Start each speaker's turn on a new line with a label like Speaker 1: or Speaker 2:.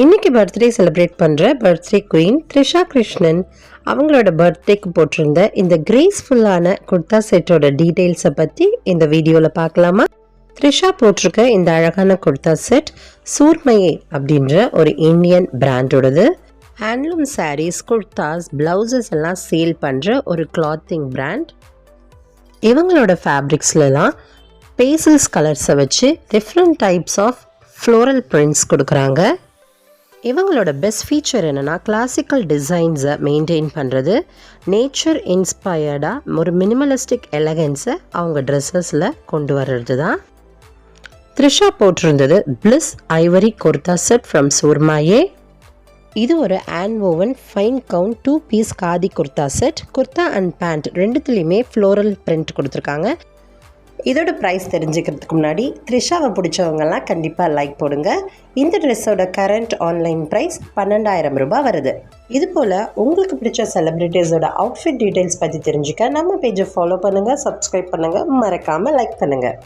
Speaker 1: இன்னைக்கு birthday celebrate பண்ணுற birthday queen Trisha Krishnan அவங்களோட பர்த்டேக்கு போட்டிருந்த இந்த கிரேஸ்ஃபுல்லான குர்தா செட்டோட டீட்டெயில்ஸை பற்றி இந்த வீடியோவில் பார்க்கலாமா? த்ரிஷா போட்டிருக்க இந்த அழகான குர்தா செட் சூர்மையே அப்படின்ற ஒரு இந்தியன் பிராண்டோடது. ஹேண்ட்லூம் சாரீஸ், குர்தாஸ், ப்ளவுசஸ் எல்லாம் சேல் பண்ணுற ஒரு கிளாத்திங் பிராண்ட். இவங்களோட ஃபேப்ரிக்ஸ்லாம் பேசல்ஸ் கலர்ஸை வச்சு different types of floral prints கொடுக்குறாங்க. இவங்களோட பெஸ்ட் ஃபீச்சர் என்னென்னா கிளாசிக்கல் டிசைன்ஸை மெயின்டைன் பண்ணுறது, நேச்சர் இன்ஸ்பயர்டாக ஒரு மினிமலிஸ்டிக் எலகன்ஸை அவங்க ட்ரெஸ்ஸஸில் கொண்டு வர்றது தான். த்ரிஷா போட்டிருந்தது bliss ivory kurta set from Soormaye. இது ஒரு hand woven fine count 2 piece khadi kurta set. Kurta and pant ரெண்டுத்துலேயுமே ஃப்ளோரல் பிரிண்ட் கொடுத்துருக்காங்க. இதோட ப்ரைஸ் தெரிஞ்சுக்கிறதுக்கு முன்னாடி த்ரிஷாவை பிடிச்சவங்கலாம் கண்டிப்பாக லைக் போடுங்க. இந்த ட்ரெஸ்ஸோட கரண்ட் ஆன்லைன் ப்ரைஸ் 12,000 ரூபாய் வருது. இது போல் உங்களுக்கு பிடிச்ச செலிப்ரிட்டிஸோட அவுட்ஃபிட் டீட்டெயில்ஸ் பற்றி தெரிஞ்சுக்க நம்ம பேஜை ஃபாலோ பண்ணுங்கள், சப்ஸ்கிரைப் பண்ணுங்கள், மறக்காமல் லைக் பண்ணுங்கள்.